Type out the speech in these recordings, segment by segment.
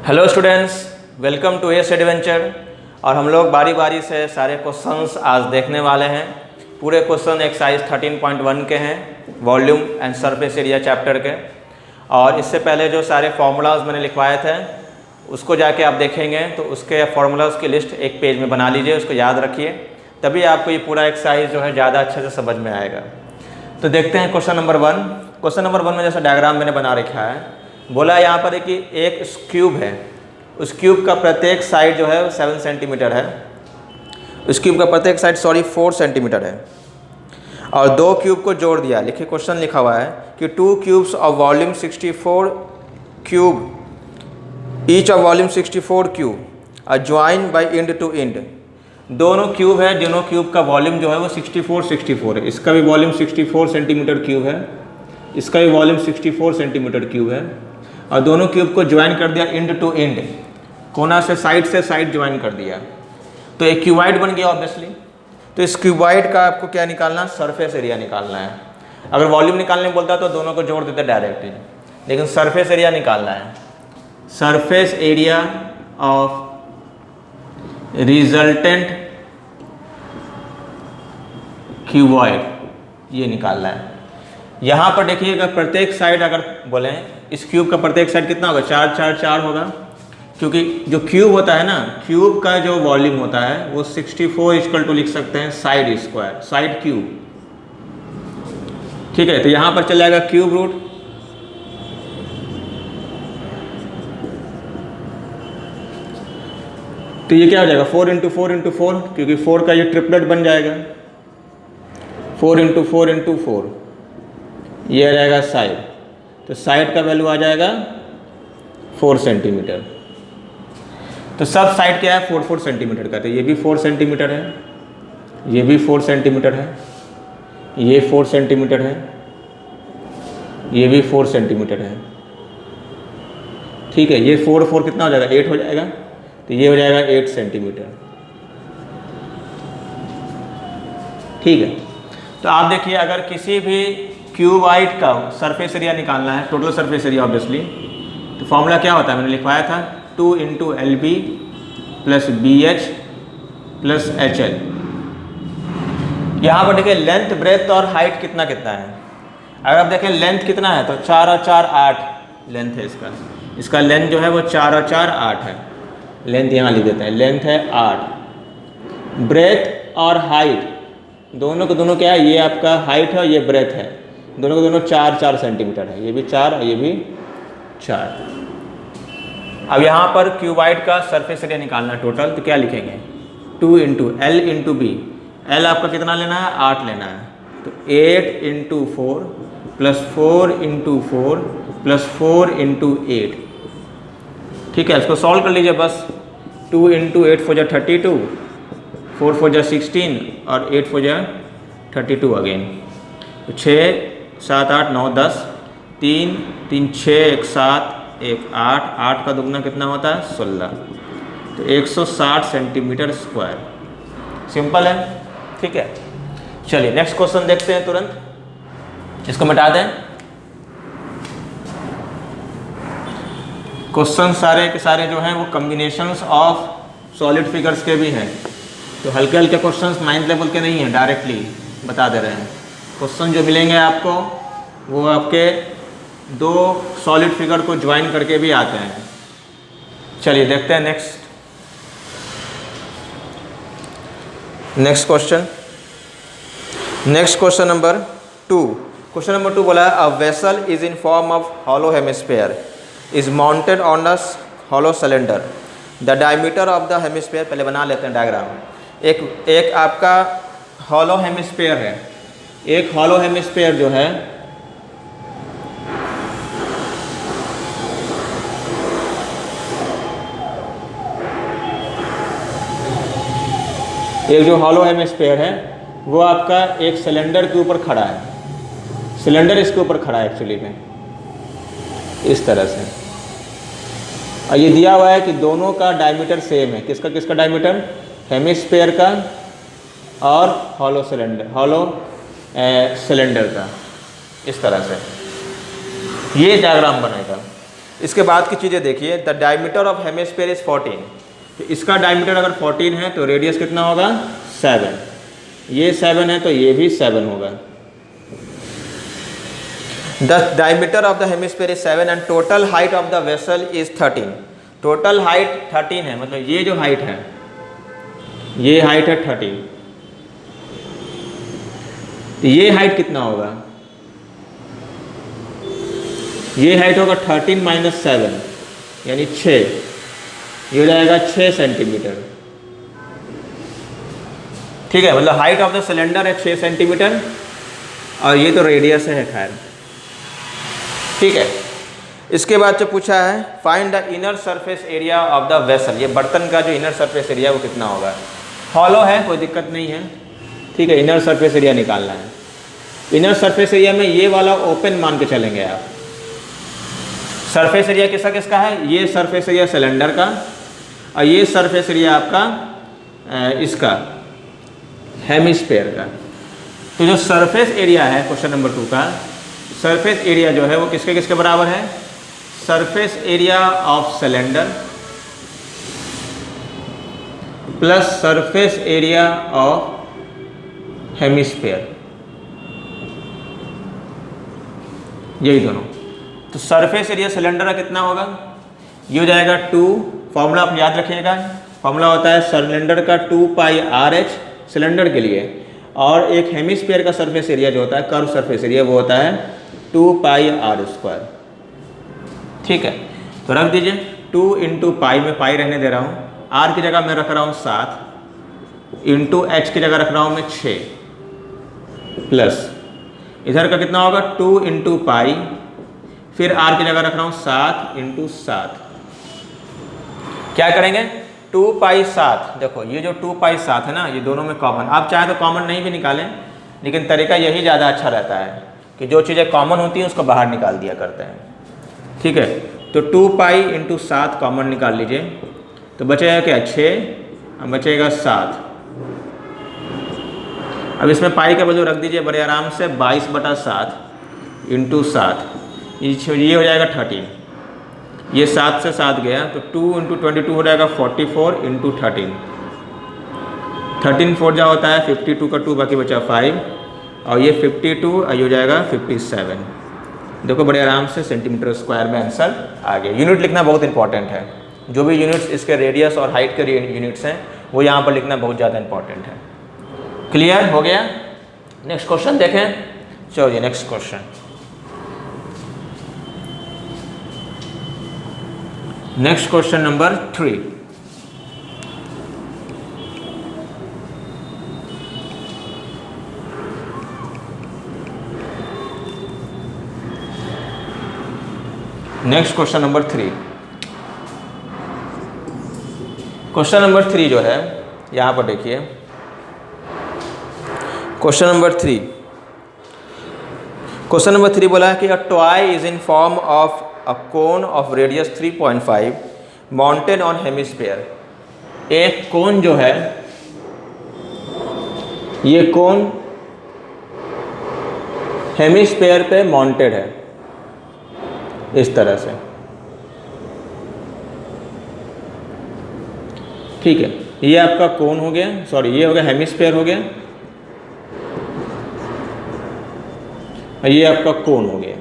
Hello students, welcome to aces adventure. और हम लोग बारी बारी से सारे क्वेश्चंस आज देखने वाले हैं। पूरे क्वेश्चन एक्सरसाइज 13.1 के हैं, volume and surface area chapter के। और इससे पहले जो सारे फार्मूलाज मैंने लिखवाए थे उसको जाके आप देखेंगे तो उसके फार्मूलाज की लिस्ट एक पेज में बना लीजिए, उसको याद रखिए, तभी आपको ये पूरा एक्सरसाइज जो है ज़्यादा अच्छे से समझ में आएगा। तो देखते हैं क्वेश्चन नंबर 1। क्वेश्चन नंबर 1 में जैसा डायग्राम मैंने बना रखा है, बोला यहाँ पर है कि एक क्यूब है, उस क्यूब का प्रत्येक साइड जो है वो 7 सेंटीमीटर है। उस क्यूब का प्रत्येक साइड 4 सेंटीमीटर है और दो क्यूब को जोड़ दिया। लिखिए, क्वेश्चन लिखा हुआ है कि 2 cubes of volume 64 cube, each of volume 64 cube are join by end to end. दोनों क्यूब है, दोनों क्यूब का वॉल्यूम जो है वो 64 है। इसका भी वॉल्यूम 64 सेंटीमीटर क्यूब है, इसका भी वॉल्यूम 64 सेंटीमीटर क्यूब है। और दोनों क्यूब को ज्वाइन कर दिया एंड टू एंड, कोना से साइड ज्वाइन कर दिया, तो एक क्यूबाइड बन गया ऑब्वियसली। तो इस क्यूबाइड का आपको क्या निकालना, सरफेस एरिया निकालना है। अगर वॉल्यूम निकालने बोलता तो दोनों को जोड़ देते डायरेक्टली, लेकिन सरफेस एरिया निकालना है। Surface area of resultant cuboid ये निकालना है। यहाँ पर देखिएगा, प्रत्येक साइड अगर बोलें इस क्यूब का प्रत्येक साइड कितना होगा, 4 4 4 होगा, क्योंकि जो क्यूब होता है ना, क्यूब का जो वॉल्यूम होता है वो 64 इक्वल टू लिख सकते हैं साइड स्क्वायर, साइड क्यूब। ठीक है, तो यहाँ पर चल जाएगा क्यूब रूट, तो ये क्या हो जाएगा 4 इंटू 4 इंटू 4, क्योंकि 4 का ये ट्रिपलेट बन जाएगा। 4 इंटू 4 इंटू 4 ये आ जाएगा साइड, तो साइड का वैल्यू आ जाएगा 4 सेंटीमीटर। तो सब साइड क्या है, 4 सेंटीमीटर का। तो ये भी 4 सेंटीमीटर है, ये भी 4 सेंटीमीटर है, ये 4 सेंटीमीटर है, ये भी 4 सेंटीमीटर है। ठीक है, ये 4 4 कितना हो जाएगा, 8 हो जाएगा, तो ये हो जाएगा 8 सेंटीमीटर। ठीक है, तो आप देखिए, अगर किसी भी क्यूबाइड का सरफेस एरिया निकालना है, टोटल सरफेस एरिया ऑब्वियसली, तो फॉर्मूला क्या होता है, मैंने लिखवाया था 2 into LB plus BH plus HL। यहाँ पर देखिए लेंथ, ब्रेथ और हाइट कितना कितना है। अगर आप देखें लेंथ कितना है तो 4 और 4 8 लेंथ है इसका। इसका लेंथ जो है वो 4 और 4 8 है। लेंथ यहाँ लिख देते हैं, लेंथ है 8। ब्रेथ और हाइट दोनों को दोनों क्या है, ये आपका हाइट है और ये ब्रेथ है, दोनों को दोनों 4 4 सेंटीमीटर है। ये भी 4 और ये भी 4। अब यहाँ पर क्यूबाइड का सरफेस एरिया निकालना टोटल, तो क्या लिखेंगे, 2 into L into B। L आपका कितना लेना है, 8 लेना है, तो 8 into 4 plus 4 into 4 plus 4 into 8। ठीक है, इसको सॉल्व कर लीजिए बस। 2 इंटू 8 4 32, 4 4 16 और 8 4 32 अगेन। तो 6 7 8 9 10, 3 3 6 1 7 1 8, 8 का दुगना कितना होता है 16, तो 160 सेंटीमीटर स्क्वायर। सिंपल है। ठीक है, चलिए नेक्स्ट क्वेश्चन देखते हैं तुरंत, इसको मिटा दें। क्वेश्चन सारे के सारे जो हैं वो कम्बिनेशंस ऑफ सॉलिड फिगर्स के भी हैं, तो हल्के हल्के क्वेश्चंस 9th लेवल के नहीं हैं, डायरेक्टली बता दे रहे हैं। क्वेश्चन जो मिलेंगे आपको वो आपके दो सॉलिड फिगर को ज्वाइन करके भी आते हैं। चलिए देखते हैं next question. Next question number 2। Question number 2 बोला है, a vessel is in form of hollow hemisphere is mounted on a hollow cylinder. The diameter of the hemisphere, पहले बना लेते हैं डायग्राम। एक आपका हॉलो हेमिस्फीयर है, एक हॉलो हेमिस्फीयर जो है एक जो हॉलो हेमिस्फीयर है वो आपका एक सिलेंडर के ऊपर खड़ा है। सिलेंडर इसके ऊपर खड़ा है एक्चुअली में, इस तरह से। और ये दिया हुआ है कि दोनों का डायमीटर सेम है। किसका किसका डायमीटर, हेमिस्फीयर का और हॉलो सिलेंडर का, इस तरह से ये डायग्राम बनेगा। इसके बाद की चीज़ें देखिए, the diameter of hemisphere is 14। तो इसका डायमीटर अगर 14 है तो रेडियस कितना होगा 7, ये 7 है तो ये भी 7 होगा। The diameter of the hemisphere is 7 and total height of the vessel is 13। Total height 13 है, मतलब ये जो हाइट है, ये हाइट है 13। तो ये हाइट कितना होगा, ये हाइट होगा 13 माइनस 7 यानी 6, ये हो जाएगा 6 सेंटीमीटर। ठीक है, मतलब हाइट ऑफ द सिलेंडर है 6 सेंटीमीटर और ये तो रेडियस है खैर। ठीक है, इसके बाद जो पूछा है find the inner surface area of the vessel. ये बर्तन का जो इनर सरफेस एरिया वो कितना होगा। हॉलो है, कोई दिक्कत नहीं है। ठीक है, इनर सरफेस एरिया निकालना है। इनर सरफेस एरिया में ये वाला ओपन मान के चलेंगे आप। सरफेस एरिया किसका किसका है, ये सरफेस एरिया सिलेंडर का और ये सरफेस एरिया आपका इसका हेमिस्फीयर का। तो जो सरफेस एरिया है क्वेश्चन नंबर 2 का, सरफेस एरिया जो है वो किसके किसके बराबर है, surface area of cylinder plus surface area of hemisphere, यही दोनों। तो सरफेस एरिया सिलेंडर का कितना होगा, ये हो जाएगा 2, फॉर्मूला आप याद रखिएगा, फॉर्मूला होता है सिलेंडर का 2 पाई RH सिलेंडर के लिए, और एक हेमिस्फीयर का सरफेस एरिया जो होता है कर्व सरफेस एरिया वो होता है 2 पाई R²। ठीक है, तो रख दीजिए 2 इंटू पाई में पाई रहने दे रहा हूँ, R की जगह मैं रख रहा हूँ 7 इंटू H की जगह रख रहा हूँ मैं 6 प्लस इधर का कितना होगा 2 इंटू पाई, फिर R की जगह रख रहा हूँ 7 इंटू 7। क्या करेंगे 2 पाई 7, देखो ये जो 2 पाई 7 है ना, ये दोनों में कॉमन, आप चाहे तो कॉमन नहीं भी निकालें, लेकिन तरीका यही ज़्यादा अच्छा रहता है कि जो चीज़ें कॉमन होती हैं उसको बाहर निकाल दिया करते हैं। ठीक है, तो 2 पाई इंटू 7 कॉमन निकाल लीजिए, तो बचेगा क्या 6 और बचेगा 7। अब इसमें पाई का वैल्यू रख दीजिए बड़े आराम से, 22/7 इंटू 7, ये हो जाएगा 13, ये 7 से 7 गया तो 2 इंटू 22 हो जाएगा 44 इंटू 13, 13 4 जा होता है 52 का 2 बाकी बचा 5 और ये 52 और ये हो जाएगा 57। देखो बड़े आराम से सेंटीमीटर स्क्वायर में आंसर आ गया। यूनिट लिखना बहुत इंपॉर्टेंट है, जो भी यूनिट्स इसके रेडियस और हाइट के यूनिट्स हैं वो यहाँ पर लिखना बहुत ज़्यादा इंपॉर्टेंट है। क्लियर हो गया। नेक्स्ट क्वेश्चन देखें, चलिए next question, next question number 3। Next question number 3, question number 3 जो है यहाँ पर देखिए, क्वेश्चन नंबर 3, क्वेश्चन नंबर 3 बोला है कि a toy is in form of a cone of radius 3.5 mounted on hemisphere. एक कोन जो है, ये कोन हेमिस्फीयर पे माउंटेड है इस तरह से। ठीक है, ये आपका कोन हो गया, सॉरी ये हो गया हेमिस्फीयर हो गया, ये आपका कोन हो गया।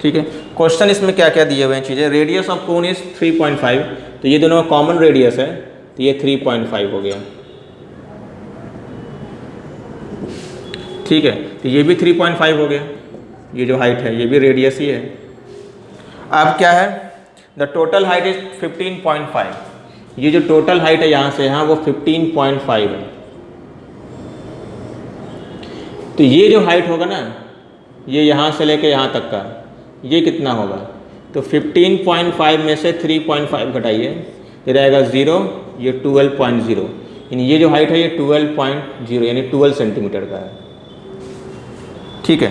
ठीक है, क्वेश्चन इसमें क्या क्या दिए हुए हैं चीज़ें, रेडियस ऑफ कोन इज 3.5, तो ये दोनों कॉमन रेडियस है तो ये 3.5 हो गया। ठीक है, तो ये भी 3.5 हो गया, ये जो हाइट है ये भी रेडियस ही है। अब क्या है, द टोटल हाइट इज 15.5, ये जो टोटल हाइट है यहाँ से यहाँ वो 15.5 है। तो ये जो हाइट होगा ना, ये यहाँ से लेके यहाँ तक का, ये कितना होगा, तो 15.5 में से 3.5 घटाइए, ये रहेगा 0, ये 12.0, यानी ये जो हाइट है ये 12.0 यानी 12 सेंटीमीटर का है। ठीक है,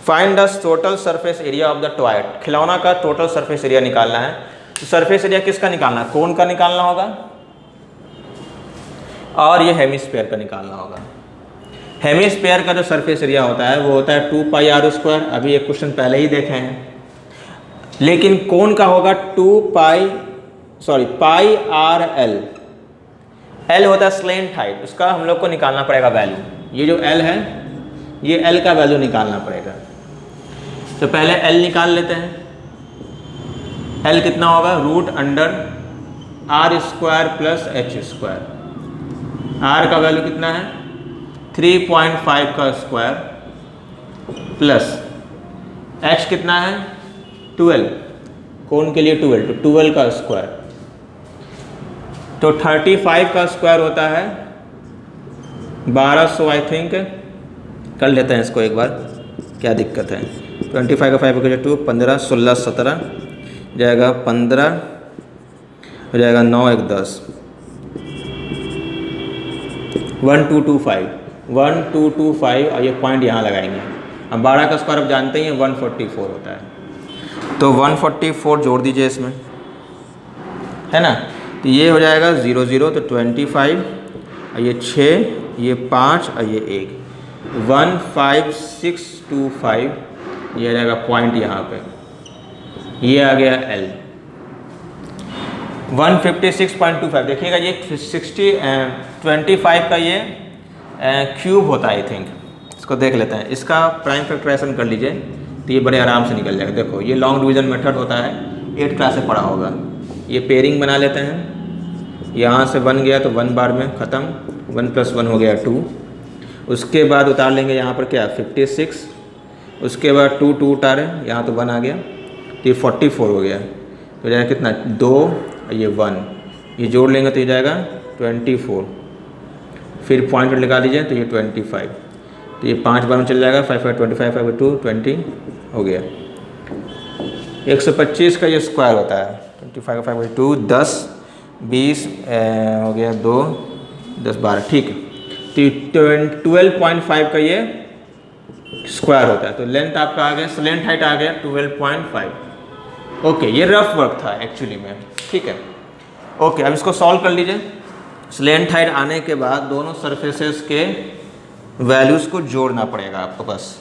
find the total surface area of the toy. खिलौना का टोटल सरफेस एरिया निकालना है। तो सरफेस एरिया किसका निकालना है, कोन का निकालना होगा और ये हेमिस्फीयर का निकालना होगा। हेमिस्फीयर का जो सरफेस एरिया होता है वो होता है 2 पाई R²। अभी एक क्वेश्चन पहले ही देखे हैं। लेकिन कोण का होगा पाई आर एल। एल होता है स्लेंट हाइट, उसका हम लोग को निकालना पड़ेगा वैल्यू। ये जो एल है, ये एल का वैल्यू निकालना पड़ेगा। तो पहले एल निकाल लेते हैं। एल कितना होगा, root under r square plus h square. R का वैल्यू कितना है 3.5 का स्क्वायर प्लस एच कितना है 12, कोण के लिए 12, तो 12 का स्क्वायर, तो 35 का स्क्वायर होता है 1200। आई थिंक कर लेते हैं इसको एक बार, क्या दिक्कत है। 25 का 5 का 2, 15, 16, 17 जाएगा, 15 हो जाएगा, 9 1 10, 1225 और ये पॉइंट यहाँ लगाएंगे। अब 12 का स्क्वायर आप जानते ही हैं 144 होता है, तो 144 जोड़ दीजिए इसमें, है ना। तो ये हो जाएगा 0 0, तो 25 और ये 6, ये 5 और ये 1, 15625, ये आ जाएगा पॉइंट यहाँ पे, ये आ गया L 156.25। देखिएगा ये 25 का ये क्यूब होता है। आई थिंक इसको देख लेते हैं, इसका प्राइम फैक्टराइजेशन कर लीजिए तो ये बड़े आराम से निकल जाएगा। देखो ये लॉन्ग डिवीजन मेथड होता है, 8th क्लास से पढ़ा होगा। ये पेयरिंग बना लेते हैं, यहाँ से 1 गया तो 1 बार में ख़त्म, 1 + 1 हो गया 2। उसके बाद उतार लेंगे यहाँ पर क्या 56, उसके बाद 2 2 उतारे, यहाँ तो 1 आ गया, तो ये 44 हो गया। तो जाएगा कितना 2 और ये 1, ये जोड़ लेंगे तो ये जाएगा 24, फिर पॉइंट लगा दीजिए तो ये 25, तो ये 5 बार में चल जाएगा, 5 5 25 5 2 20 हो गया। 125 का ये स्क्वायर होता है, 25 का 5 2 10 20 हो गया, 2 10 12, ठीक है। तो 12.5 का ये स्क्वायर होता है, तो लेंथ आपका आ गया, स्लेंट हाइट आ गया 12.5। ओके, ये रफ वर्क था एक्चुअली में, ठीक है। ओके, अब इसको सॉल्व कर लीजिए। स्लेंट हाइट आने के बाद दोनों सरफेसेस के वैल्यूज़ को जोड़ना पड़ेगा आपको बस।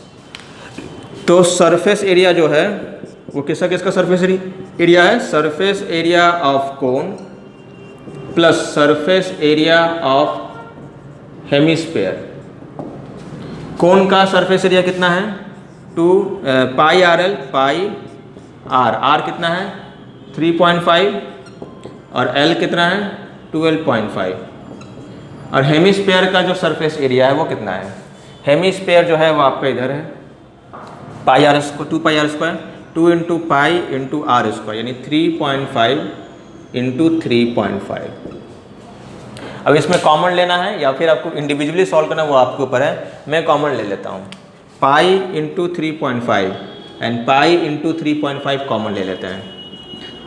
तो सरफेस एरिया जो है वो किसका सरफेस एरिया है, surface area of cone plus surface area of hemisphere. Cone का सरफेस एरिया कितना है 2 pi r l, pi r कितना है 3.5 और एल कितना है 12.5। और हेमिस्फीयर का जो सरफेस एरिया है वो कितना है, हेमिस्फीयर जो है वो आपका इधर है, pi r square 2 pi r square 2 × pi × r square, यानी 3.5 × 3.5। अब इसमें कॉमन लेना है या फिर आपको इंडिविजुअली सॉल्व करना वो आपके ऊपर है। मैं कॉमन ले लेता हूँ, पाई × 3.5 एंड पाई × 3.5 कॉमन ले लेते हैं।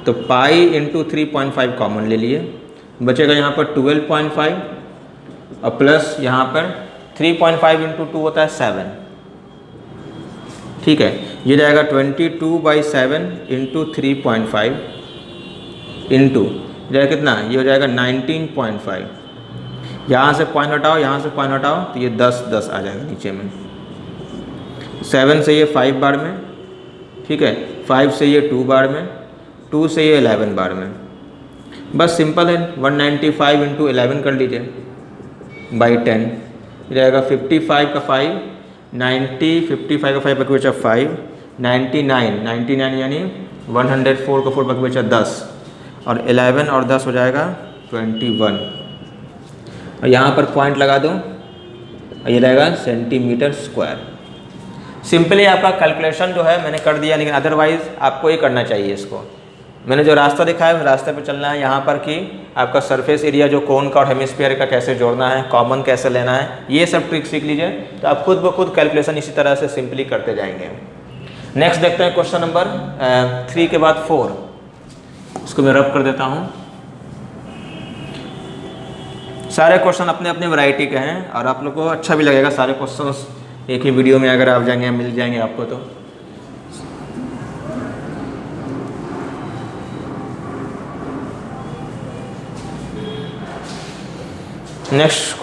तो पाई × 3.5 कॉमन ले लिए, बचेगा यहाँ पर 12.5 और प्लस यहाँ पर 3.5 × 2 होता है 7, ठीक है। ये जाएगा 22/7 × 3.5 इंटू जाएगा कितना, ये हो जाएगा 19.5। यहाँ से पॉइंट हटाओ, यहाँ से पॉइंट हटाओ, तो ये 10 10 आ जाएगा नीचे में। 7 से ये 5 बार में, ठीक है, 5 से ये 2 बार में, 2 से ये 11 बार में। बस सिंपल है, 195 × 11 कर लीजिए बाई 10, रहेगा 55 का 5 90, 55 का 5 बाकी बचा 5 99 यानी 104 का 4 बाकी बचा 10 और 11 और 10 हो जाएगा 21। और यहाँ पर पॉइंट लगा दो और ये रहेगा सेंटीमीटर स्क्वायर। सिंपली आपका कैलकुलेशन जो है मैंने कर दिया, लेकिन अदरवाइज़ आपको ये करना चाहिए। इसको मैंने जो रास्ता दिखाया उस रास्ते पे चलना है। यहाँ पर कि आपका सरफेस एरिया जो कोन का और हेमिस्फीयर का कैसे जोड़ना है, कॉमन कैसे लेना है, ये सब ट्रिक सीख लीजिए तो आप खुद ब खुद कैलकुलेशन इसी तरह से सिंपली करते जाएंगे। नेक्स्ट देखते हैं क्वेश्चन नंबर 3 के बाद 4। इसको मैं रब कर देता हूँ। सारे क्वेश्चन अपने अपने वैरायटी के हैं और आप लोग को अच्छा भी लगेगा। सारे क्वेश्चंस एक ही वीडियो में अगर आप जाएंगे मिल जाएंगे आपको। तो नेक्स्ट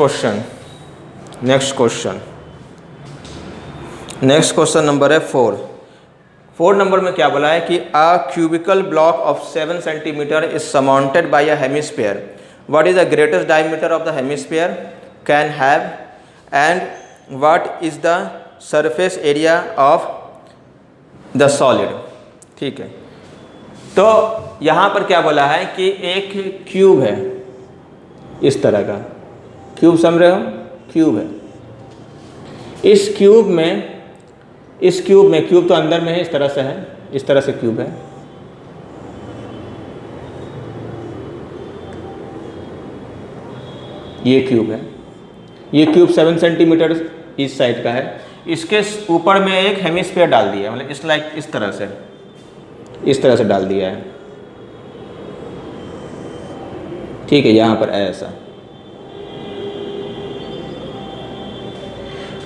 क्वेश्चन नंबर है 4। 4 नंबर में क्या बोला है कि a cubical block of 7 centimetre is surrounded by a hemisphere, what is the greatest diameter of the hemisphere can have and what is the surface area of the solid. ठीक है, तो यहाँ पर क्या बोला है कि एक क्यूब है इस तरह का, क्यूब समझ रहे हो, क्यूब है। इस क्यूब में क्यूब तो अंदर में है, इस तरह से है, इस तरह से क्यूब है। ये क्यूब है, ये क्यूब 7 सेंटीमीटर इस साइड का है। इसके ऊपर में एक हेमिस्फीयर डाल दिया, मतलब इस तरह से डाल दिया है। ठीक है, यहाँ पर ऐसा।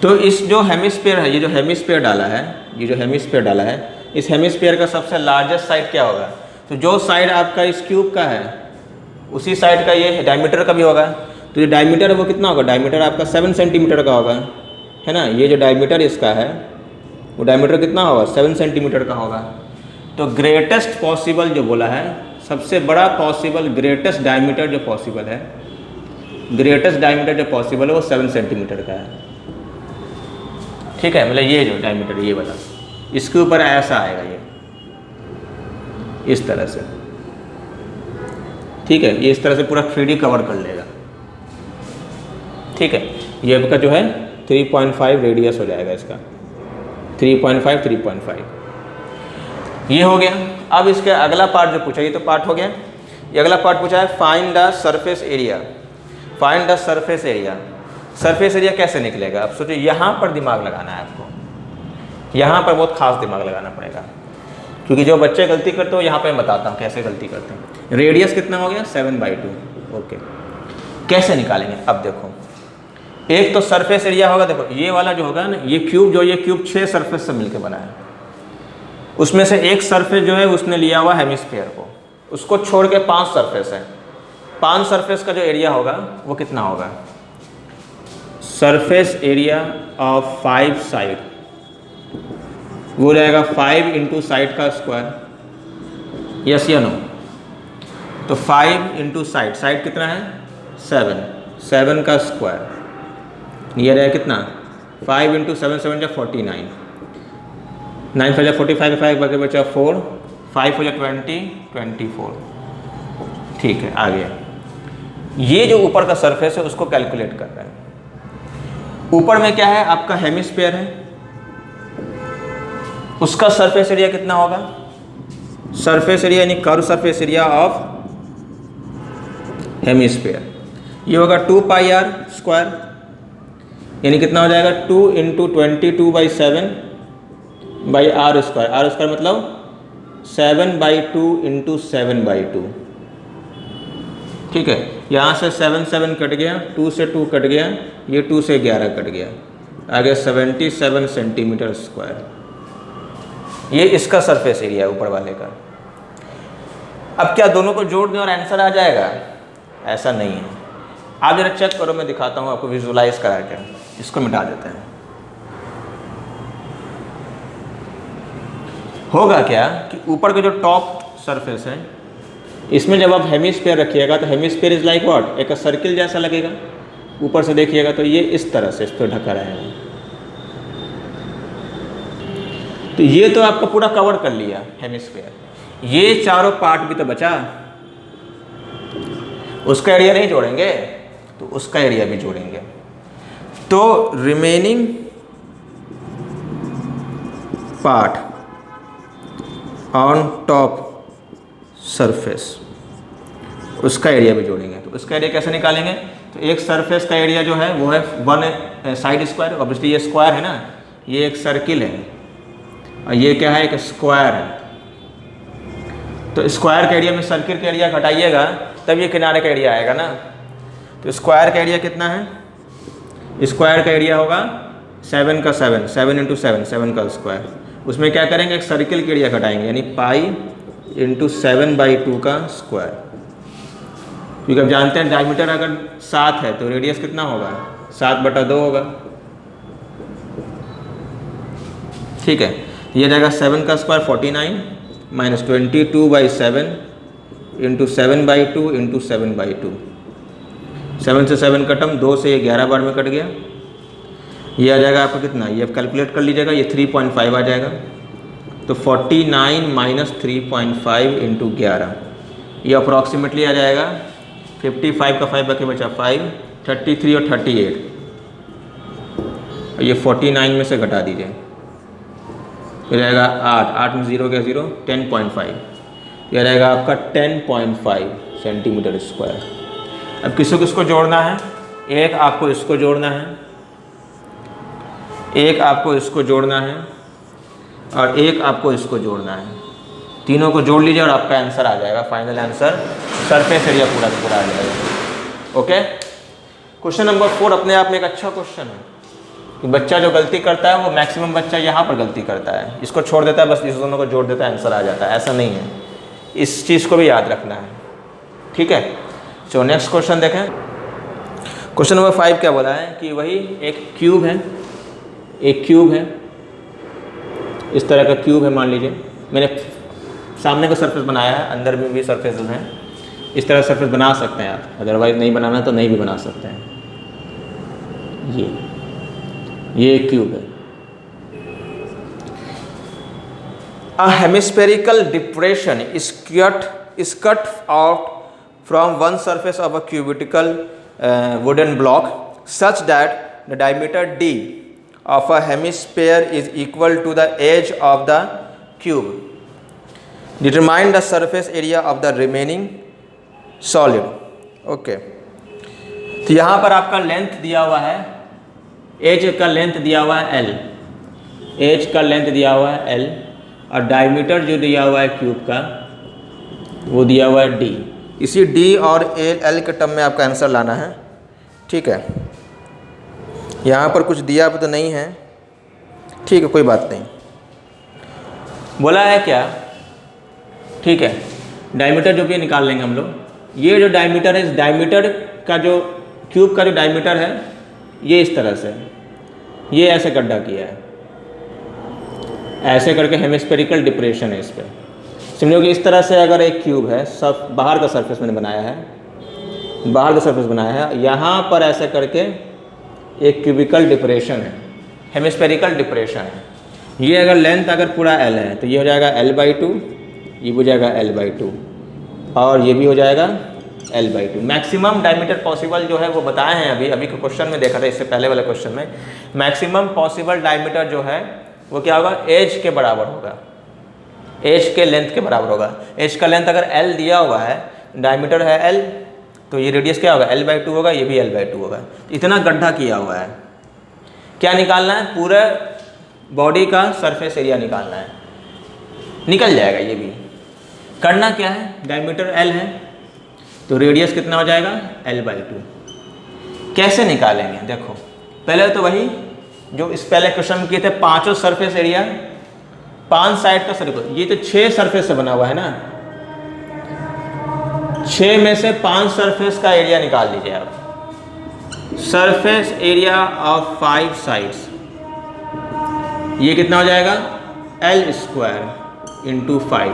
तो इस जो हेमिस्फीयर है, ये जो हेमिस्फीयर डाला है, इस हेमिस्फीयर का सबसे लार्जेस्ट साइड क्या होगा? तो जो साइड आपका इस क्यूब का है उसी साइड का ये डायमीटर का भी होगा। तो ये डायमीटर है वो कितना होगा? डायमीटर आपका 7 सेंटीमीटर का होगा, है ना। ये जो डायमीटर इसका है वो डायमीटर कितना होगा? 7 सेंटीमीटर का होगा। तो ग्रेटेस्ट पॉसिबल जो बोला है, सबसे बड़ा पॉसिबल ग्रेटेस्ट डायमीटर जो पॉसिबल है, वो 7 सेंटीमीटर का है। ठीक है, मतलब ये जो डायमीटर ये वाला, इसके ऊपर ऐसा आएगा, ये इस तरह से। ठीक है, ये इस तरह से पूरा 3D कवर कर लेगा। ठीक है, ये आपका जो है 3.5 रेडियस हो जाएगा इसका, 3.5 ये हो गया। अब इसके अगला पार्ट जो पूछा, ये तो पार्ट हो गया। ये अगला पार्ट पूछा है find the surface area. Surface area कैसे निकलेगा? अब सोचिए, यहाँ पर दिमाग लगाना है आपको, यहाँ पर बहुत खास दिमाग लगाना पड़ेगा, क्योंकि जो बच्चे गलती करते हो यहाँ पे मैं बताता हूँ कैसे गलती करते हैं। रेडियस कितना हो गया? 7/2। ओके, कैसे निकालेंगे? अब देखो, एक तो सरफेस एरिया होगा, देखो ये वाला जो होगा ना, ये क्यूब 6 सरफेस से मिलकर बना है। उसमें से एक सरफेस जो है उसने लिया हुआ हेमिस्फीयर को, उसको छोड़ के 5 सरफेस है। 5 सरफेस का जो एरिया होगा वो कितना होगा? सरफेस एरिया ऑफ 5 साइड वो रहेगा 5 इंटू साइड का स्क्वायर। यस या नो? तो 5 इंटू साइड कितना है? 7 का स्क्वायर, ये रहेगा कितना? 5 इंटू 7 जा 49, 9 5 45, 5 बाकी बचा 4, 5 हो जा 24। ठीक है, आ गया। ये जो ऊपर का सरफेस है उसको कैलकुलेट कर रहे हैं। ऊपर में क्या है? आपका हेमिस्फीयर है, उसका सरफेस एरिया कितना होगा? सरफेस एरिया यानी curve surface area of hemisphere, ये होगा 2πr स्क्वायर, यानी कितना हो जाएगा? 2 इंटू 22/7 बाई आर स्क्वायर मतलब 7/2 इंटू 7/2। ठीक है, यहाँ से 7 कट गया, 2 से 2 कट गया, ये 2 से 11 कट गया, आ गया 77 सेंटीमीटर स्क्वायर। ये इसका सरफेस एरिया ऊपर वाले का। अब क्या दोनों को जोड़ दें और आंसर आ जाएगा? ऐसा नहीं है। आप जरा चेक करो, मैं दिखाता हूँ आपको विजुअलाइज करा के। इसको मिटा देते हैं। होगा क्या कि ऊपर का जो टॉप सरफेस है इसमें जब आप हेमिस्फीयर रखिएगा तो हेमिस्फीयर इज लाइक व्हाट? एक सर्किल जैसा लगेगा। ऊपर से देखिएगा तो ये इस तरह से इस पर ढका रहेगा। तो ये तो आपका पूरा कवर कर लिया हेमिस्फीयर। ये चारों पार्ट भी तो बचा, उसका एरिया नहीं जोड़ेंगे तो उसका एरिया भी जोड़ेंगे। तो remaining part on top surface उसका एरिया भी जोड़ेंगे। तो उसका एरिया कैसे निकालेंगे? तो एक सरफेस का एरिया जो है वो है 1 साइड स्क्वायर। ऑब्वियसली ये स्क्वायर है ना, ये एक सर्किल है और ये क्या है? एक स्क्वायर है। तो स्क्वायर के एरिया में सर्किल का एरिया घटाइएगा तब ये किनारे का एरिया आएगा ना। तो स्क्वायर का एरिया कितना है? स्क्वायर का एरिया होगा 7 का 7 इंटू 7 का स्क्वायर। उसमें क्या करेंगे? एक सर्किल का एरिया घटाएंगे, यानी पाई इंटू 7/2 का स्क्वायर। क्योंकि अब जानते हैं डायमीटर अगर 7 है तो रेडियस कितना होगा? 7/2 होगा। ठीक है, ये रहेगा 7 का स्क्वायर 49 माइनस 22/7 इंटू 7/2 इंटू 7/2। 7 से 7 कटम, 2 से ये 11 बार में कट गया। ये आ जाएगा आपका कितना, ये आप कैलकुलेट कर लीजिएगा, ये 3.5 आ जाएगा। तो 49 माइनस 3.5 इंटू 11, ये अप्रॉक्सीमेटली आ जाएगा 55 का 5 बाकी बचा 5, 33 और 38। ये 49 में से घटा दीजिए, तो रहेगा 8 में 0 का 0, 10.5। यह रहेगा आपका 10.5 सेंटीमीटर स्क्वायर। अब किसको किसको जोड़ना है, एक आपको इसको जोड़ना है, एक आपको इसको जोड़ना है और एक आपको इसको जोड़ना है। तीनों को जोड़ लीजिए और आपका आंसर आ जाएगा, फाइनल आंसर सरफेस एरिया पूरा का पूरा आ जाएगा। ओके, क्वेश्चन नंबर 4 अपने आप में एक अच्छा क्वेश्चन है कि बच्चा जो गलती करता है वो मैक्सिमम बच्चा यहाँ पर गलती करता है, इसको छोड़ देता है, बस इस दोनों को जोड़ देता है, आंसर आ जाता है। ऐसा नहीं है, इस चीज़ को भी याद रखना है, ठीक है। चलो नेक्स्ट क्वेश्चन देखें। क्वेश्चन नंबर 5 क्या बोला है कि वही एक क्यूब है, एक क्यूब है, इस तरह का क्यूब है, मान लीजिए मैंने सामने का सरफेस बनाया है, अंदर में भी सरफेसेस हैं, इस तरह सरफेस बना सकते हैं आप, अदरवाइज नहीं बनाना तो नहीं भी बना सकते हैं। ये एक क्यूब है। A hemispherical depression is cut out from one surface of a cubical wooden block such that the diameter d of a hemisphere is equal to the edge of the cube. Determine the surface area of the remaining solid. Okay. तो यहाँ पर आपका length दिया हुआ है, as का length दिया हुआ है L, एज का लेंथ दिया हुआ है L और डायमीटर जो दिया हुआ है क्यूब का वो दिया हुआ है D। इसी D और L के टर्म में आपका आंसर लाना है, ठीक है। यहाँ पर कुछ दिया तो नहीं है, ठीक है, कोई बात नहीं। बोला है क्या, ठीक है, डायमीटर जो भी निकाल लेंगे हम लोग। ये जो डायमीटर है, इस डायमीटर का जो क्यूब का जो डायमीटर है ये इस तरह से, ये ऐसे गड्ढा किया है, ऐसे करके हेमिस्फेरिकल डिप्रेशन है इस पर। समझो कि इस तरह से अगर एक क्यूब है, सब बाहर का सरफेस मैंने बनाया है, बाहर का सरफेस बनाया है, यहाँ पर ऐसे करके एक क्यूबिकल डिप्रेशन है, हेमिस्फेरिकल डिप्रेशन है। ये अगर लेंथ अगर पूरा L है तो ये हो जाएगा L/2, ये हो जाएगा L/2 और ये भी हो जाएगा L/2। मैक्सिमम डायमीटर पॉसिबल जो है वो बताए हैं, अभी के क्वेश्चन में देखा था, इससे पहले वाले क्वेश्चन में मैक्सिमम पॉसिबल डायमीटर जो है वो क्या होगा, एज के बराबर होगा, एज के लेंथ के बराबर होगा। एज का लेंथ अगर L दिया हुआ है, डायमीटर है L, तो ये रेडियस क्या होगा, L/2 होगा, ये भी L/2 होगा। इतना गड्ढा किया हुआ है, क्या निकालना है, पूरे बॉडी का सरफेस एरिया निकालना है, निकल जाएगा। ये भी करना क्या है, डायमीटर L है तो रेडियस कितना हो जाएगा, L/2। कैसे निकालेंगे, देखो पहले तो वही जो इस पहले क्वेश्चन में किए थे, पांचों सरफेस एरिया, 5 साइड का सर्कल, ये तो 6 सरफेस से बना हुआ है ना, 6 में से 5 सरफेस का एरिया निकाल लीजिए आप। सरफेस एरिया ऑफ 5 साइड्स, ये कितना हो जाएगा, L² इंटू 5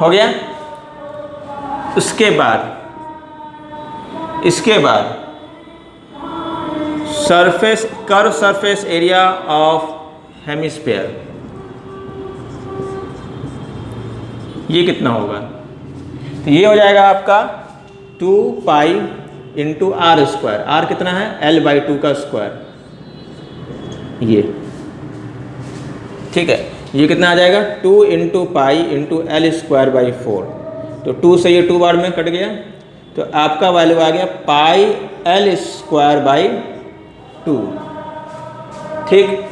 हो गया। इसके बाद surface curve surface area of hemisphere, ये कितना होगा, तो ये हो जाएगा आपका 2 पाई इंटू R²। R कितना है, L/2 का स्क्वायर, ये ठीक है। ये कितना आ जाएगा, 2 इंटू पाई इंटू L²/4। तो 2 से ये 2 बार में कट गया, तो आपका वैल्यू आ गया पाई L²/2, ठीक।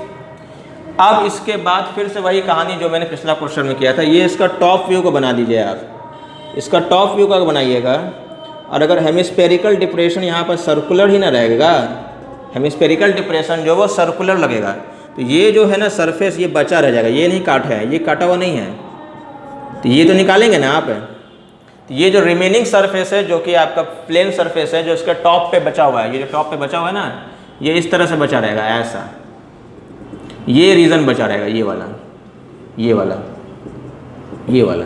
अब इसके बाद फिर से वही कहानी जो मैंने पिछला क्वेश्चन में किया था, ये इसका टॉप व्यू को बना दीजिए आप। इसका टॉप व्यू का बनाइएगा, और अगर हेमिस्फेरिकल डिप्रेशन यहाँ पर सर्कुलर ही ना रहेगा, हेमिस्फेरिकल डिप्रेशन जो वो सर्कुलर लगेगा, तो ये जो है ना सरफेस ये बचा रह जाएगा, ये नहीं काटा है, ये काटा हुआ नहीं है, तो ये तो निकालेंगे ना आप। तो ये जो रिमेनिंग सरफेस है जो कि आपका प्लेन सरफेस है, जो इसका टॉप पे बचा हुआ है, ये जो टॉप पे बचा हुआ है ना, ये इस तरह से बचा रहेगा ऐसा। ये रीजन बचा रहेगा, ये वाला, ये वाला, ये वाला,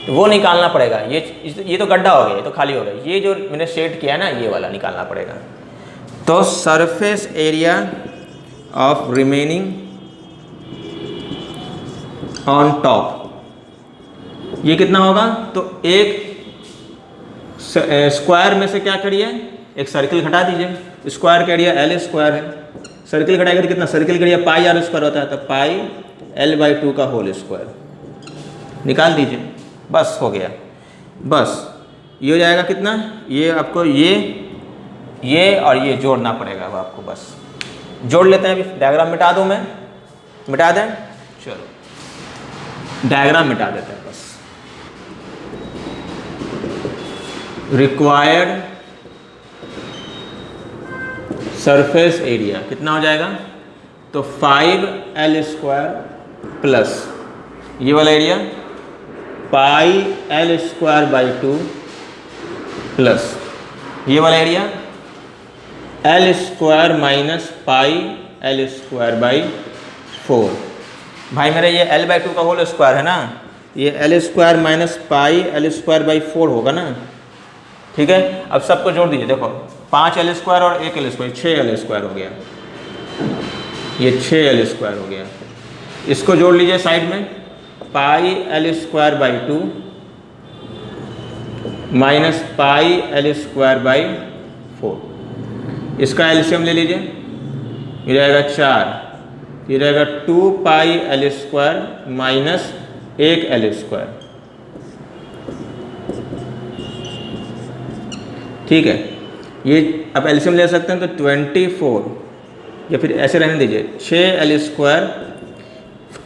तो वो निकालना पड़ेगा। ये तो गड्ढा हो गया, ये तो खाली हो गया, ये जो मैंने शेड किया है ना, ये वाला निकालना पड़ेगा। तो surface area of remaining on top, ये कितना होगा? तो एक स्क्वायर में से क्या करिए, एक सर्किल घटा दीजिए। स्क्वायर का एरिया एल स्क्वायर है, सर्किल घटाएगा तो कितना? सर्किल का एरिया पाई आर स्क्वायर होता है, तो पाई L/2 का होल स्क्वायर निकाल दीजिए, बस हो गया। बस ये हो जाएगा कितना? ये आपको ये और ये जोड़ना पड़ेगा अब आपको, बस जोड़ लेते हैं। अभी डायग्राम मिटा दूँ मैं, मिटा दें? चलो डायग्राम मिटा देते हैं बस। रिक्वायर्ड सरफेस एरिया कितना हो जाएगा? तो 5L स्क्वायर प्लस ये वाला area pi L square by 2 plus ये वाला area L square minus pi L square by 4। भाई मेरा ये L/2 का होल स्क्वायर है ना, ये L square minus pi L square by 4 होगा ना, ठीक है। अब सबको जोड़ दीजिए, देखो 5L स्क्वायर और 1L स्क्वायर, 6L स्क्वायर हो गया, ये 6L स्क्वायर हो गया। इसको जोड़ लीजिए साइड में, पाई L square by 2 minus pi L square by 4। इसका एलसीएम ले लीजिए, ये रहेगा 4, ये रहेगा 2 पाई L square minus 1L square, ठीक है। ये अब एलसीएम ले सकते हैं, तो 24 या फिर ऐसे रहने दीजिए, 6L स्क्वायर,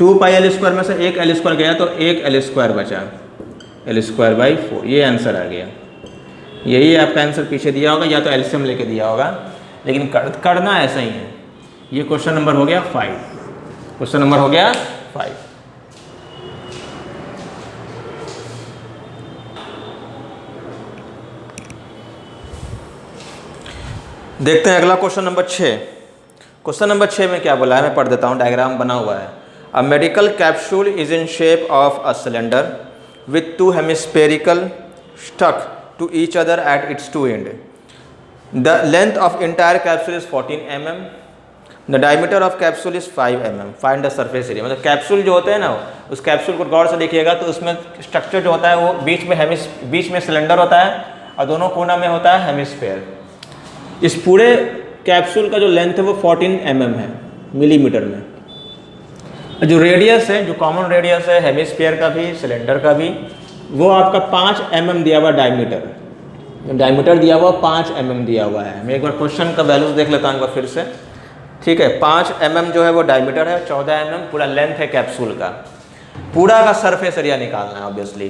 2 पाई L स्क्वायर में से 1L स्क्वायर गया तो 1L स्क्वायर बचा, L स्क्वायर बाई 4, ये आंसर आ गया। यही आपका आंसर पीछे दिया होगा, या तो एलसीएम लेके दिया होगा, लेकिन करना ऐसा ही है। ये क्वेश्चन नंबर हो गया 5, क्वेश्चन नंबर हो गया 5। देखते हैं अगला क्वेश्चन नंबर 6। क्वेश्चन नंबर 6 में क्या बोला है, मैं पढ़ देता हूँ, डायग्राम बना हुआ है। A medical capsule is in shape of a cylinder with 2 hemispherical stuck to each other at its 2 end. The length of entire capsule is 14 mm, the diameter of capsule is 5 mm, find the surface area. मतलब capsule जो होते हैं ना, उस capsule को गौर से देखिएगा तो उसमें स्ट्रक्चर जो होता है वो बीच में सिलेंडर होता है और दोनों कोना में होता है हेमिस्फेयर। इस पूरे कैप्सूल का जो लेंथ है वो 14 mm है, मिलीमीटर में। जो रेडियस है, जो कॉमन रेडियस है हेमिस्फीयर का भी सिलेंडर का भी, वो आपका 5 mm दिया हुआ डायमीटर, डायमीटर दिया हुआ 5 mm दिया हुआ है। मैं एक बार क्वेश्चन का वैल्यूज देख लेता हूँ एक बार फिर से, ठीक है। 5 mm जो है वो डायमीटर है, 14 mm पूरा लेंथ है कैप्सूल का। पूरा का सरफेस एरिया निकालना है ऑब्वियसली।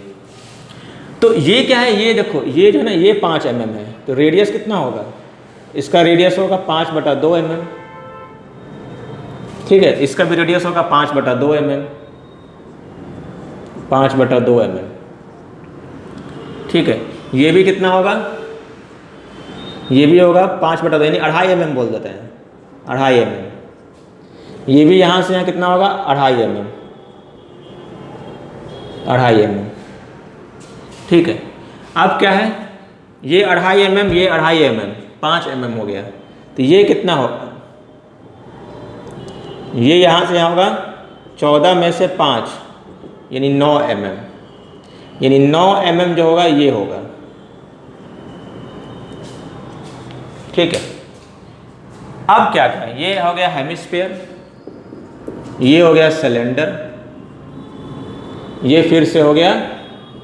तो ये क्या है, ये देखो, ये जो है ना, ये 5 mm है, तो रेडियस कितना होगा? इसका रेडियस होगा 5/2 mm, ठीक है। इसका भी रेडियस होगा 5/2 mm, 5/2 mm, ठीक है। ये भी कितना होगा? ये भी होगा 5/2, यानी 2.5 mm बोल देते हैं, 2.5 mm। ये भी यहाँ से यहाँ कितना होगा? 2.5 mm, 2.5 mm, ठीक है। अब क्या है, ये 2.5 mm, ये 2.5 mm, 5 mm हो गया। तो ये कितना होगा? ये यहाँ से यहाँ होगा 14 में से 5 यानी 9 mm, यानी 9 mm जो होगा ये होगा, ठीक है। अब क्या करें, ये हो गया हेमिस्फीयर, ये हो गया सिलेंडर, ये फिर से हो गया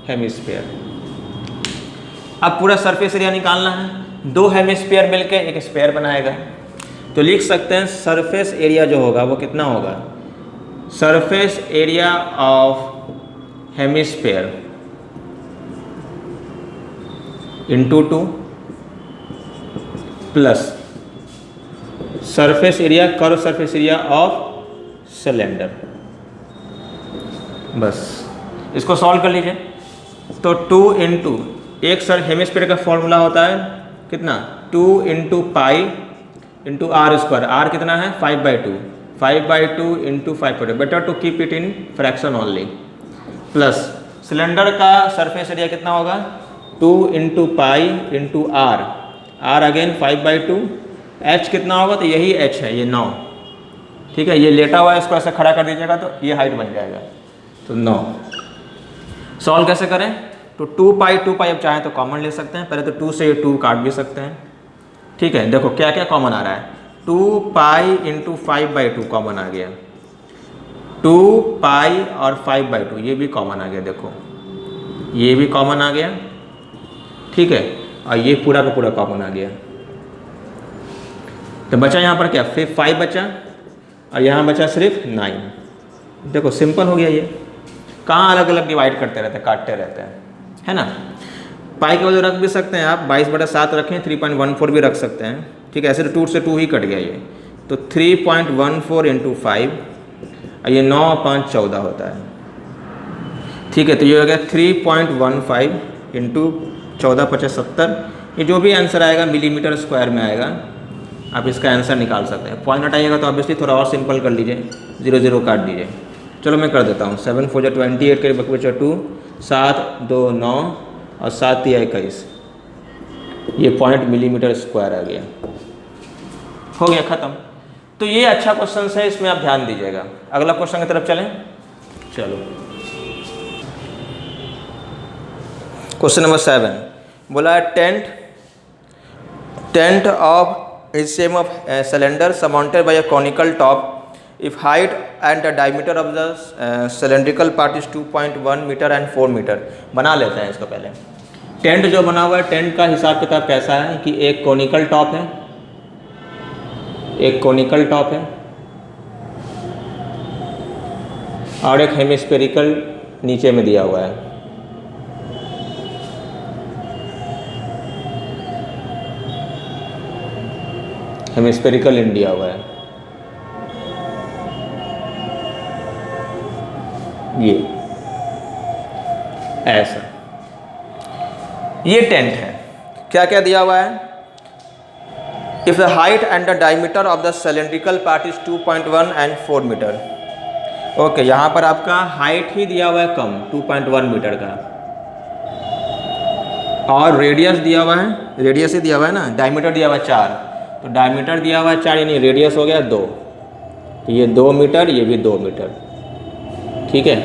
हेमिस्फीयर। अब पूरा सरफेस एरिया निकालना है। 2 हेमिस्फीयर मिलके एक स्फीयर बनाएगा, तो लिख सकते हैं सरफेस एरिया जो होगा वो कितना होगा? Surface area of hemisphere into 2 plus surface area, curve surface area of cylinder. बस इसको सॉल्व कर लीजिए। तो 2 इंटू, एक सर हेमिस्फीयर का फॉर्मूला होता है कितना? 2 into pi into r square, r कितना है? 5/2, 5/2 into 5/2, better to keep it in fraction only, plus cylinder का सरफेस एरिया कितना होगा 2 into pi into r again 5/2, h कितना होगा तो यही एच है, ये 9, ठीक है। ये लेटा हुआ है, इसको ऐसे खड़ा कर दीजिएगा तो ये हाइट बन जाएगा, तो 9। सॉल्व कैसे करें, तो 2 पाई अब चाहें तो कॉमन ले सकते हैं, पहले तो 2 से ये 2 काट भी सकते हैं, ठीक है। देखो क्या क्या कॉमन आ रहा है, 2 पाई इंटू 5/2 कॉमन आ गया, 2 पाई और 5/2 ये भी कॉमन आ गया, देखो ये भी कॉमन आ गया, ठीक है, और ये पूरा का पूरा कॉमन आ गया। तो बचा यहाँ पर क्या, फिर 5 बचा और यहाँ बचा सिर्फ 9। देखो सिंपल हो गया, ये कहाँ अलग अलग डिवाइड करते रहते हैं, काटते रहते हैं, है ना। पाई के वजह रख भी सकते हैं आप, 22/7 रखें, 3.14 भी रख सकते हैं, ठीक है। ऐसे तो 2 से 2 ही कट गया ये, तो 3.14 इंटू 5 और ये 9 और 5 14 होता है, ठीक है। तो ये हो गया 3.15 इंटू 14×5 70, ये जो भी आंसर आएगा मिलीमीटर स्क्वायर में आएगा, आप इसका आंसर निकाल सकते हैं। पॉइंट हटाइएगा तो ऑब्वियसली थोड़ा और सिंपल कर लीजिए, 0 0 काट दीजिए। चलो मैं कर देता हूँ, 7 4 28 के बचा 2, 7 2 9 और 7 3 21, ये पॉइंट मिलीमीटर स्क्वायर आ गया, हो गया ख़त्म। तो ये अच्छा क्वेश्चन है, इसमें आप ध्यान दीजिएगा। अगला क्वेश्चन की तरफ चलें, चलो। क्वेश्चन नंबर 7 बोला tent of is same of cylinder surmounted by a conical top if height and the diameter of the cylindrical part is 2.1 meter and 4 meter। बना लेते हैं इसको पहले। टेंट जो बना हुआ है, टेंट का हिसाब किताब कैसा है कि एक कोनिकल टॉप है, एक कोनिकल टॉप है और एक हेमिस्फेरिकल नीचे में दिया हुआ है। हेमिस्फेरिकल एंड दिया हुआ है, ये ऐसा, ये टेंट है। क्या क्या दिया हुआ है, if the height and the diameter of the cylindrical part is 2.1 and 4 metre. Okay, यहाँ पर आपका हाइट ही दिया हुआ है कम, 2.1 मीटर का, और रेडियस दिया हुआ है, रेडियस ही दिया हुआ है ना, डायमीटर दिया हुआ है 4, तो डायमीटर दिया हुआ है 4 यानी रेडियस हो गया 2, तो ये 2 मीटर, ये भी 2 मीटर, ठीक है,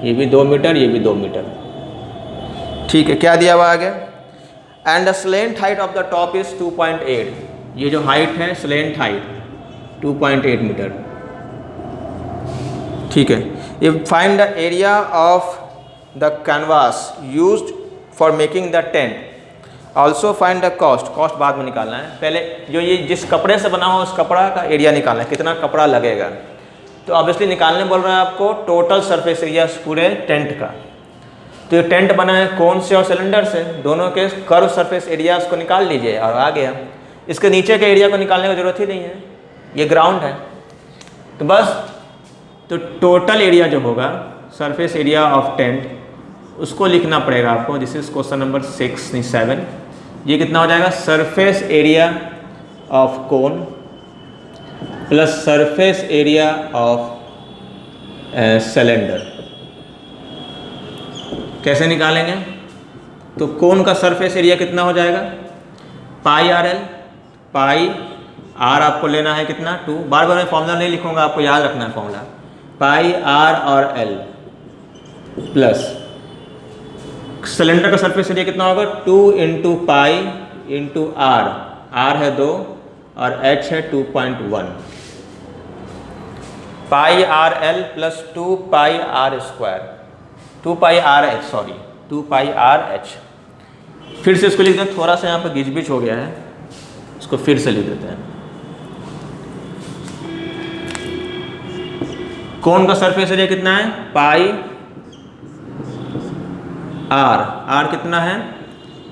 ये भी 2 मीटर, ये भी 2 मीटर, ठीक है। क्या दिया हुआ आगे, and the slant height of the top is 2.8, ये जो हाइट है स्लेंट हाइट 2.8 मीटर, ठीक है। If find the area of the canvas used for making the tent, also find the cost बाद में निकालना है, पहले जो ये जिस कपड़े से बना हो उस कपड़ा का एरिया निकालना है, कितना कपड़ा लगेगा। तो ऑब्वियसली निकालने बोल रहा है आपको टोटल सरफेस एरिया पूरे टेंट का। तो ये टेंट बना है कोन से और सिलेंडर से, दोनों के कर्व सरफेस एरिया उसको निकाल लीजिए और आ गया। इसके नीचे के एरिया को निकालने की ज़रूरत ही नहीं है, ये ग्राउंड है, तो बस तो टोटल एरिया जो होगा सरफेस एरिया ऑफ टेंट उसको लिखना पड़ेगा आपको। This is question number 7। ये कितना हो जाएगा, surface area of cone plus surface area of cylinder. कैसे निकालेंगे, तो कोन का सरफेस एरिया कितना हो जाएगा, पाई आर एल, पाई आर आपको लेना है कितना 2, बार बार मैं फॉर्मूला नहीं लिखूंगा, आपको याद रखना है फॉर्मूला, पाई आर और एल प्लस सिलेंडर का सरफेस एरिया कितना होगा 2 into pi into r, r है 2 और एच है 2.1, pi r l plus 2 pi r square, 2 pi r h, sorry 2 pi r h. फिर से इसको लिख दें, थोड़ा सा यहाँ पर घिच-पिच हो गया है, इसको फिर से लिख देते हैं। कोन का सरफेस एरिया कितना है, पाई आर, आर कितना है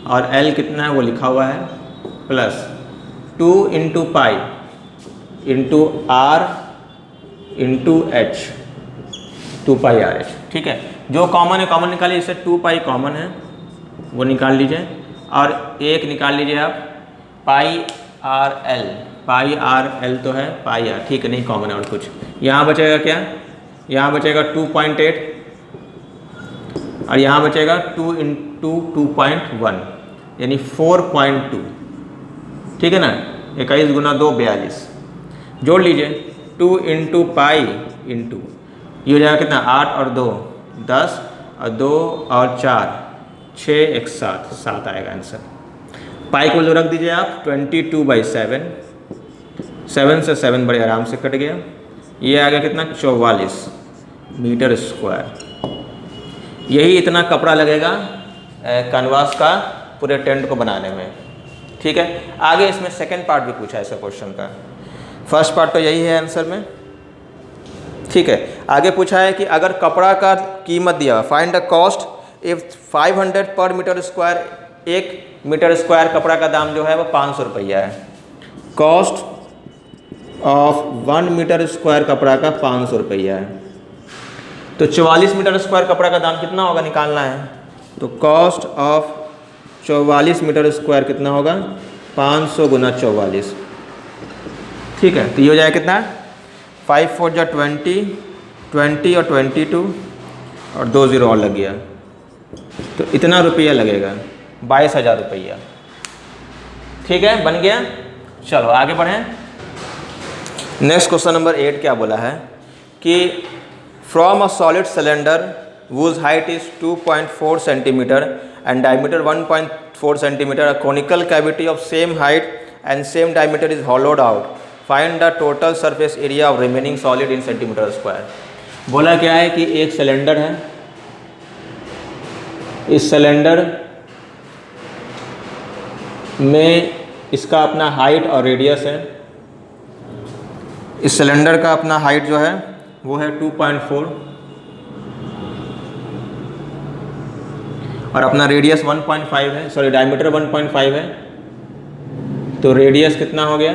और एल कितना है वो लिखा हुआ है, plus 2 into pi into r into h, 2 pi r h, ठीक है। जो कॉमन है कॉमन निकालिए, इससे 2 पाई कॉमन है वो निकाल लीजिए और एक निकाल लीजिए आप पाई r l, pi r L तो है, पाई आर, ठीक है, नहीं कॉमन है और कुछ। यहाँ बचेगा क्या, यहाँ बचेगा 2.8 और यहाँ बचेगा 2 इंटू 2.1 यानी 4.2, ठीक है ना। 21 गुना 2 42, जोड़ लीजिए 2 इंटू पाई इंटू ये हो जाएगा कितना 8 और 2 10 और 2 और 4 6 1 7 7 आएगा आंसर। पाई को जो रख दीजिए आप 22/7, 7 से 7 बड़े आराम से कट गया। ये आ गया कितना 44 मीटर स्क्वायर। यही इतना कपड़ा लगेगा कैनवास का पूरे टेंट को बनाने में, ठीक है। आगे इसमें सेकंड पार्ट भी पूछा है ऐसा क्वेश्चन का। फर्स्ट पार्ट तो यही है आंसर में, ठीक है। आगे पूछा है कि अगर कपड़ा का कीमत दिया, फाइंड द कॉस्ट इफ 500 पर मीटर स्क्वायर, 1 मीटर स्क्वायर कपड़ा का दाम जो है वो 500 रुपया है। कॉस्ट ऑफ 1 मीटर स्क्वायर कपड़ा का 500 रुपया है, तो 44 मीटर स्क्वायर कपड़ा का दाम कितना होगा निकालना है। तो कॉस्ट ऑफ 44 मीटर स्क्वायर कितना होगा 500 गुना 44, ठीक है। तो ये हो जाएगा कितना 5 4 जा 20 20 और 22 और 2 0 और लग गया, तो इतना रुपया लगेगा 22,000 रुपया, ठीक है, बन गया। चलो आगे बढ़ें। नेक्स्ट क्वेश्चन नंबर 8 क्या बोला है कि from a solid cylinder whose height is 2.4 centimeter and diameter 1.4 centimeter, a conical cavity of same height and same diameter is hollowed out. Find the total surface area of remaining solid in centimeter square. बोला क्या है कि एक cylinder है, इस cylinder में इसका अपना हाइट और रेडियस है। इस सिलेंडर का अपना हाइट जो है वो है 2.4 और अपना रेडियस 1.5 है, सॉरी डायमीटर 1.5 है, तो रेडियस कितना हो गया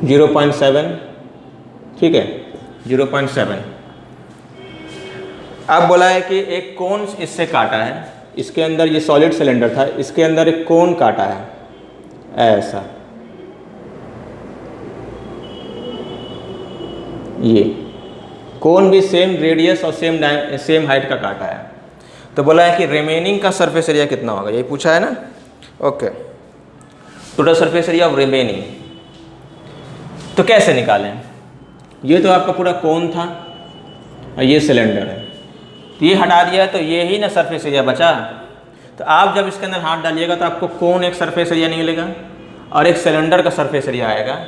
0.7, ठीक है 0.7। अब बोला है कि एक कोन इससे काटा है, इसके अंदर ये सॉलिड सिलेंडर था, इसके अंदर एक कोन काटा है ऐसा, ये कोन भी सेम रेडियस और सेम हाइट का काटा है। तो बोला है कि रिमेनिंग का सरफेस एरिया कितना होगा, यही पूछा है ना। Okay, total surface area of remaining, तो कैसे निकालें। ये तो आपका पूरा कोन था और ये सिलेंडर है, तो ये हटा दिया तो ये ही ना सरफेस एरिया बचा। तो आप जब इसके अंदर हाथ डालिएगा तो आपको कोन एक सरफेस एरिया निकलेगा और एक सिलेंडर का सरफेस एरिया आएगा,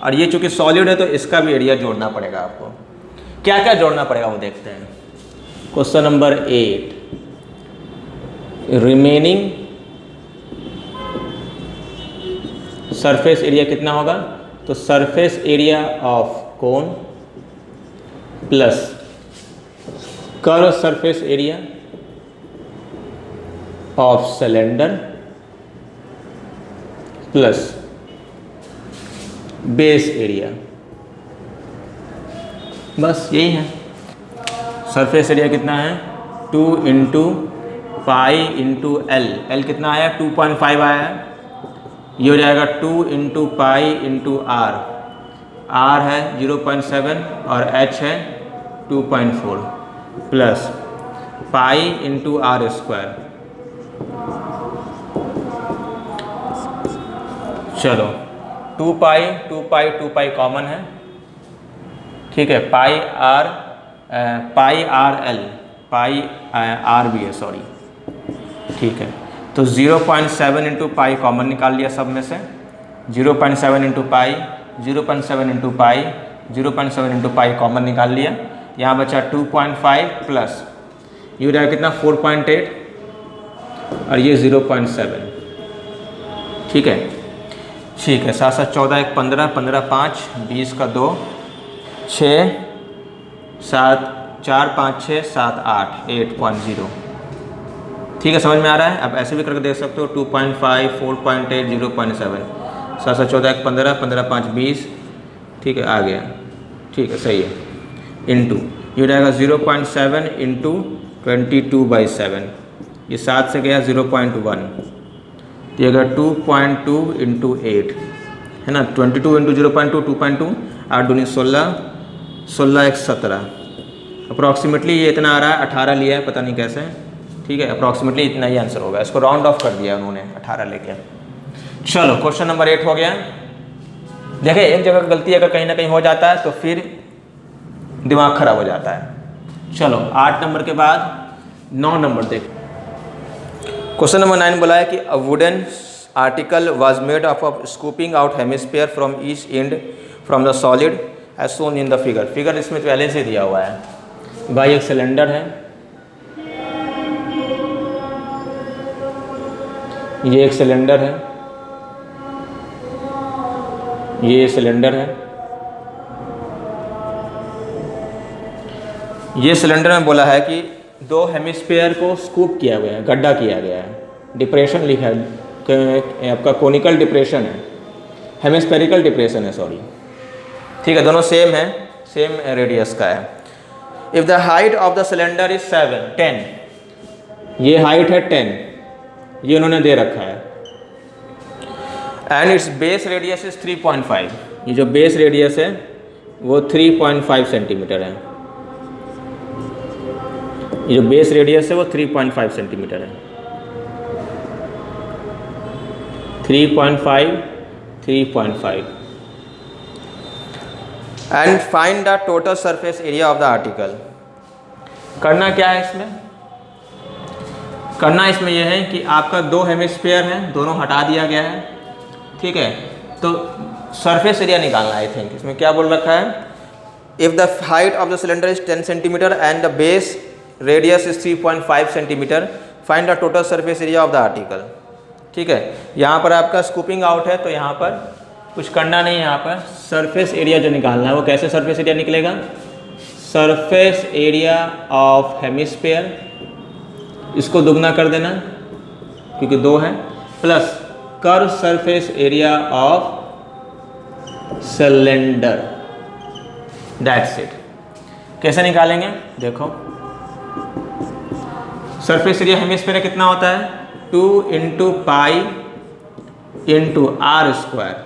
और ये चूँकि सॉलिड है तो इसका भी एरिया जोड़ना पड़ेगा आपको। क्या क्या जोड़ना पड़ेगा वो देखते हैं। Question number 8, remaining surface area कितना होगा, तो surface area of cone plus curve surface area of cylinder plus base area, बस यही है। सरफेस एरिया कितना है 2 into pi into l, l कितना आया 2.5 आया है, ये हो जाएगा 2 into pi into r, r है 0.7 और एच है 2.4 plus pi into r square. चलो 2 पाई कॉमन है, ठीक है, pi r l, pi are भी है सॉरी, ठीक है। तो 0.7 इंटू पाई कॉमन निकाल लिया सब में से, 0.7 into pi, 0.7 into pi, 0.7 into pi common निकाल लिया। यहाँ बचा 2.5 प्लस ये हो जाएगा कितना 4.8 और ये 0.7, ठीक है, ठीक है। 7 7 14 1 15 15 5 20 का 2 6 7 4 5 6 7 8 8.0, ठीक है, समझ में आ रहा है। अब ऐसे भी करके देख सकते हो 2.5 4.8 0.7 7 7 14 1 15 15 5 20, ठीक है, आ गया, ठीक है, सही है। इंटू ये हो जाएगा 0.7 इंटू 22/7, ये 7 से गया 0.1, ये अगर 2.2 इंटू 8 है ना। 22 इंटू 0.2 2.2, 8 दूनी 16, 16 एक 17, अप्रॉक्सीमेटली ये इतना आ रहा है। 18 लिया है, पता नहीं कैसे, ठीक है। अप्रॉक्सीमेटली इतना ही आंसर होगा। इसको राउंड ऑफ कर दिया उन्होंने, 18 लेके। चलो क्वेश्चन नंबर 8 हो गया। देखिए एक जगह गलती अगर कहीं ना कहीं हो जाता है तो फिर दिमाग खराब हो जाता है। चलो 8 नंबर के बाद 9 नंबर देख। क्वेश्चन नंबर 9 बोला है कि a wooden article was made of scooping out hemisphere from each end from the solid as shown in the figure. Figure इसमें पहले से दिया हुआ है भाई। एक सिलेंडर है, ये एक सिलेंडर है, ये सिलेंडर है। ये सिलेंडर में बोला है कि 2 हेमिस्फीयर को स्कूप किया गया है, गड्ढा किया गया है। डिप्रेशन लिखा है, आपका कोनिकल डिप्रेशन है, हेमिस्फेरिकल डिप्रेशन है, सॉरी, ठीक है। दोनों सेम है, सेम रेडियस का है। If the height of the cylinder is 10, ये हाइट है 10, ये उन्होंने दे रखा है। And it's base radius is 3.5, ये जो बेस रेडियस है वो 3.5 सेंटीमीटर है। ये जो बेस रेडियस है वो 3.5 सेंटीमीटर है। 3.5 and find the total surface area of the article. करना क्या है इसमें? करना इसमें यह है कि आपका 2 हेमिस्फीयर हैं, दोनों हटा दिया गया है, ठीक है। तो सरफेस एरिया निकालना है। आई थिंक इसमें क्या बोल रखा है, if the height of the cylinder is 10 centimetre and the base radius is 3.5 centimetre, find the total surface area of the article, ठीक है। यहाँ पर आपका स्कूपिंग आउट है तो यहाँ पर कुछ करना नहीं है। यहाँ पर सरफेस एरिया जो निकालना है वो कैसे सरफेस एरिया निकलेगा, सरफेस एरिया ऑफ हेमिस्फीयर, इसको दुगना कर देना क्योंकि 2 है, plus curve surface area of cylinder, that's it. कैसे निकालेंगे देखो, सरफेस एरिया हेमिस्फीयर कितना होता है, 2 into pi into r square,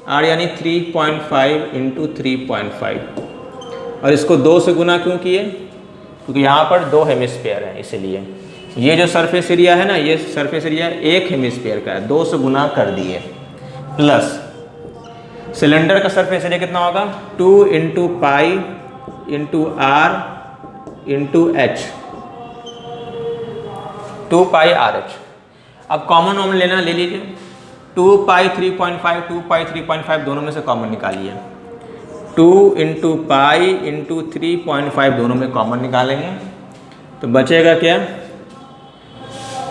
r यानी 3.5 इंटू 3.5, और इसको 2 से गुना क्यों किए, क्योंकि यहाँ पर 2 हेमिस्फीयर हैं, इसीलिए ये जो सरफेस एरिया है ना, ये सरफेस एरिया एक हेमिस्फीयर का है, 2 से गुना कर दिए। प्लस सिलेंडर का सरफेस एरिया कितना होगा, 2 into pi into r into h, 2 pi r h. अब कॉमन ओम लेना, ले लीजिए। 2 पाई 3.5, 2 पाई 3.5 दोनों में से कॉमन निकालिए। 2 इंटू पाई इंटू 3.5 दोनों में कॉमन निकालेंगे तो बचेगा क्या,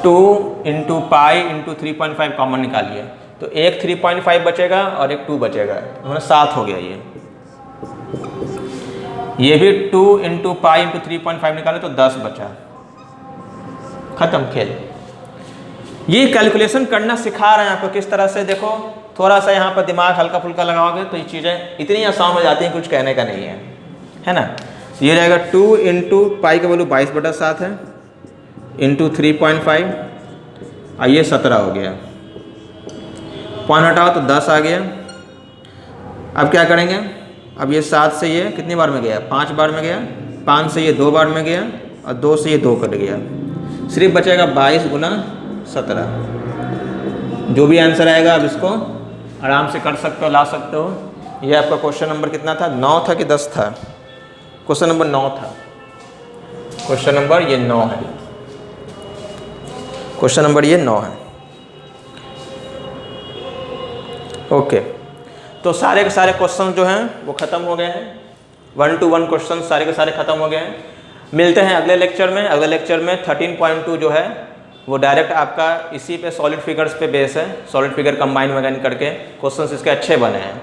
2 इंटू पाई इंटू 3.5 कॉमन निकालिए तो एक 3.5 बचेगा और एक 2 बचेगा, तो 7 हो गया। ये भी 2 इंटू पाई इंटू 3.5 निकाले तो 10 बचा, खत्म खेल। ये कैलकुलेशन करना सिखा रहे हैं आपको किस तरह से। देखो थोड़ा सा यहाँ पर दिमाग हल्का फुल्का लगाओगे तो ये चीज़ें इतनी आसान हो जाती हैं, कुछ कहने का नहीं है ना। ये रहेगा 2 इंटू पाई का वैल्यू 22/7 है इंटू 3.5, और ये 17 हो गया। पॉइंट हटाओ तो 10 आ गया। अब क्या करेंगे, अब ये 7 से ये कितनी बार में गया, 5 बार में गया, 5 से ये 2 बार में गया, और 2 से ये 2 कट गया, सिर्फ बचेगा 22 गुना 17। जो भी आंसर आएगा आप इसको आराम से कर सकते हो, ला सकते हो। ये आपका क्वेश्चन नंबर कितना था, 9 था कि 10 था? क्वेश्चन नंबर 9 था। क्वेश्चन नंबर ये 9 है, क्वेश्चन नंबर ये 9 है। ओके, तो सारे के सारे क्वेश्चन जो हैं वो ख़त्म हो गए हैं। 1 to 1 क्वेश्चन सारे के सारे ख़त्म हो गए हैं। मिलते हैं अगले लेक्चर में। अगले लेक्चर में 13.2 जो है वो डायरेक्ट आपका इसी पे सॉलिड फिगर्स पे बेस है, सॉलिड फिगर कंबाइन वगैरह करके क्वेश्चंस इसके अच्छे बने हैं।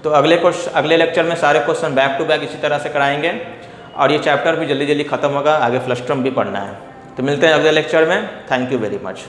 तो अगले लेक्चर में सारे क्वेश्चन बैक टू बैक इसी तरह से कराएंगे, और ये चैप्टर भी जल्दी जल्दी ख़त्म होगा, आगे फ्लस्ट्रम भी पढ़ना है। तो मिलते हैं अगले लेक्चर में। Thank you very much.